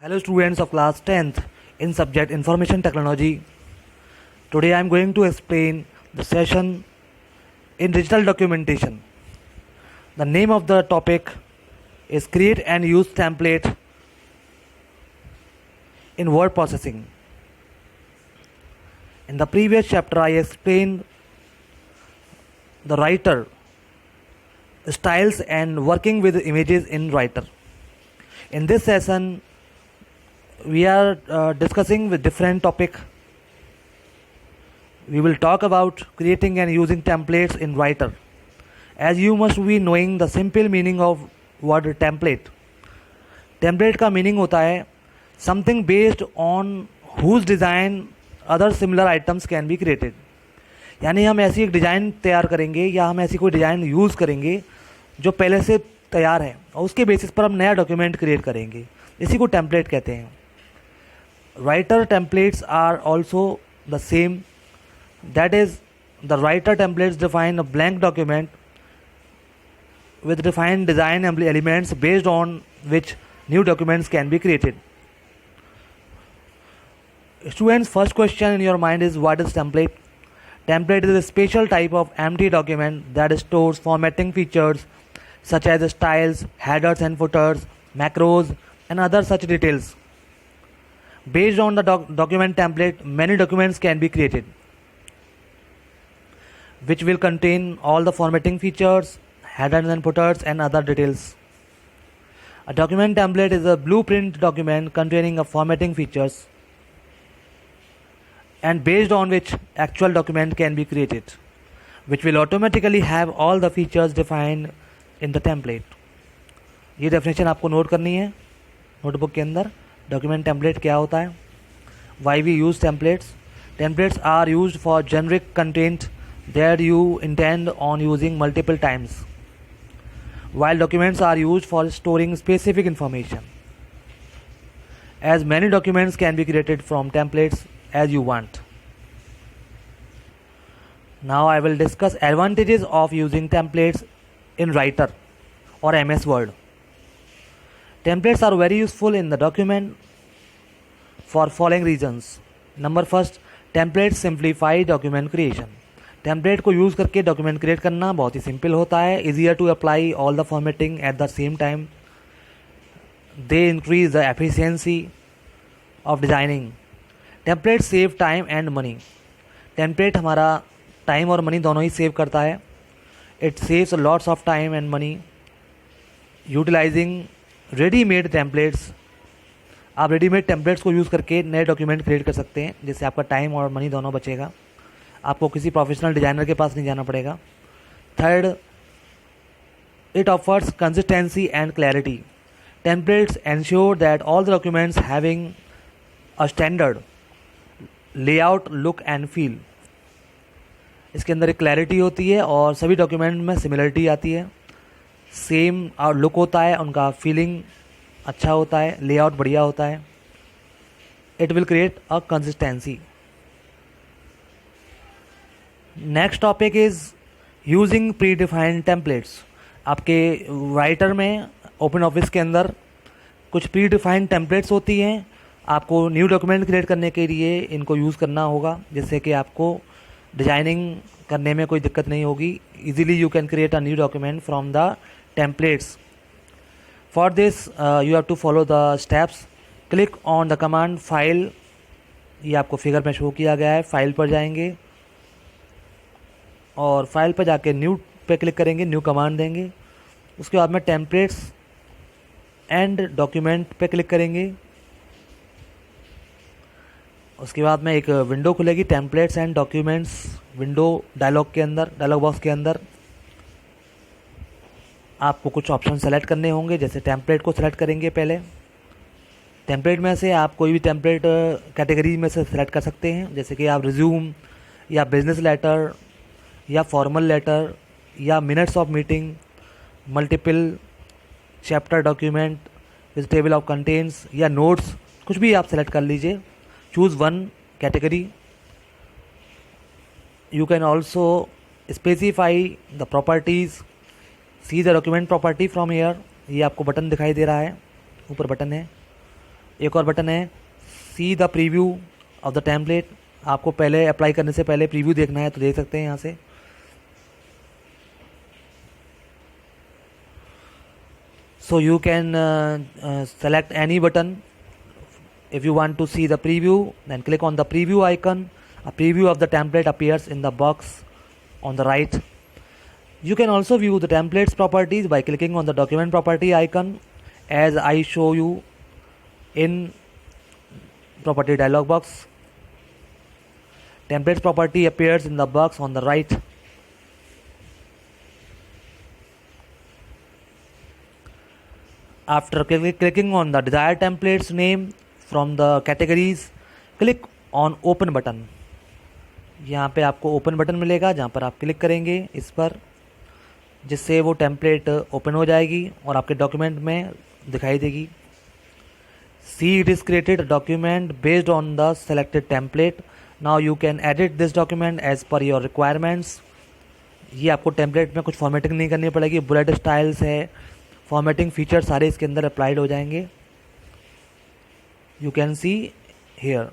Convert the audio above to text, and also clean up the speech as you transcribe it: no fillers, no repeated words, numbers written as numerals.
Hello students of class 10th in subject Information Technology. Today I am going to explain the session in digital documentation. The name of the topic is create and use template in word processing. In the previous chapter I explained the writer styles and working with images in writer. In this session we are discussing with different topic. We will talk about creating and using templates in writer. As you must be knowing the simple meaning of word template. Template का meaning होता है something based on whose design other similar items can be created. यानी हम ऐसी एक design तैयार करेंगे या हम ऐसी कोई डिज़ाइन यूज़ करेंगे जो पहले से तैयार है और उसके बेसिस पर हम नया डॉक्यूमेंट क्रिएट करेंगे. इसी को टेम्पलेट कहते हैं. Writer templates are also the same. That is, the writer templates define a blank document with defined design elements based on which new documents can be created. Students, first question in your mind is what is template? Template is a special type of empty document that stores formatting features such as styles, headers and footers, macros and other such details. Based on the document template, many documents can be created, which will contain all the formatting features, headers and footers, and other details. A document template is a blueprint document containing a formatting features and based on which actual document can be created, which will automatically have all the features defined in the template. ये definition आपको note करनी है notebook के अंदर. Document template क्या होता है, why we use templates. Templates are used for generic content that you intend on using multiple times, while documents are used for storing specific information. As many documents can be created from templates as you want. Now I will discuss advantages of using templates in Writer or MS Word. Templates are very useful in the document for following reasons. Number first, templates simplify document creation. Template को use करके document create करना बहुत ही simple होता है. Easier to apply all the formatting at the same time. They increase the efficiency of designing. Template save time and money. Template हमारा time और money दोनों ही सेव करता है. It saves lots of time and money utilising readymade templates. आप readymade templates को use करके नए डॉक्यूमेंट क्रिएट कर सकते हैं, जिससे आपका टाइम और मनी दोनों बचेगा. आपको किसी प्रोफेशनल डिज़ाइनर के पास नहीं जाना पड़ेगा. Third, it offers consistency and clarity. Templates ensure that all the documents having a standard layout, look and feel. इसके अंदर एक क्लैरिटी होती है और सभी डॉक्यूमेंट में सिमिलरिटी आती है. सेम और लुक होता है, उनका फीलिंग अच्छा होता है, लेआउट बढ़िया होता है. It will create a consistency. Next topic is using pre defined templates. आपके राइटर में ओपन ऑफिस के अंदर कुछ प्री डिफाइंड टेम्पलेट्स होती हैं. आपको न्यू डॉक्यूमेंट क्रिएट करने के लिए इनको यूज़ करना होगा, जिससे कि आपको डिजाइनिंग करने में कोई दिक्कत नहीं होगी. Easily you can create a new document from the templates. For this you have to follow the steps. Click on the command file. ये आपको फिगर में शो किया गया है. फाइल पर जाएंगे और फाइल पर जाके न्यू पे क्लिक करेंगे, न्यू कमांड देंगे. उसके बाद में टेम्पलेट्स एंड डॉक्यूमेंट पे क्लिक करेंगे. उसके बाद में एक विंडो खुलेगी, templates and documents window. Dialog box के अंदर आपको कुछ ऑप्शन सेलेक्ट करने होंगे. जैसे टेम्पलेट को सेलेक्ट करेंगे पहले. टेम्पलेट में से आप कोई भी टेम्पलेट कैटेगरी में से सेलेक्ट कर सकते हैं, जैसे कि आप रिज्यूम या बिजनेस लेटर या फॉर्मल लेटर या minutes of meeting, multiple chapter document with table of contents या नोट्स, कुछ भी आप सेलेक्ट कर लीजिए. Choose one category. You can also specify the properties. See the document property from here. ये आपको बटन दिखाई दे रहा है, ऊपर बटन है. एक और बटन है see the preview of the template. आपको पहले अप्लाई करने से पहले प्रीव्यू देखना है तो देख सकते हैं यहाँ से। So you can select any button. If you want to see the preview, then click on the preview icon. A preview of the template appears in the box on the right. You can also view the template's properties by clicking on the document property icon, as I show you in property dialog box. Templates property appears in the box on the right. After clicking on the desired template's name from the categories, click on open button. यहाँ पे आपको open button मिलेगा जहाँ पर आप click करेंगे इस पर, जिससे वो टेम्पलेट ओपन हो जाएगी और आपके डॉक्यूमेंट में दिखाई देगी। See it is created a document based on the selected template. Now you can edit this document as per your requirements. ये आपको टेम्पलेट में कुछ फॉर्मेटिंग नहीं करनी पड़ेगी। बुलेट स्टाइल्स है, फॉर्मेटिंग फीचर सारे इसके अंदर अप्लाइड हो जाएंगे। You can see hair.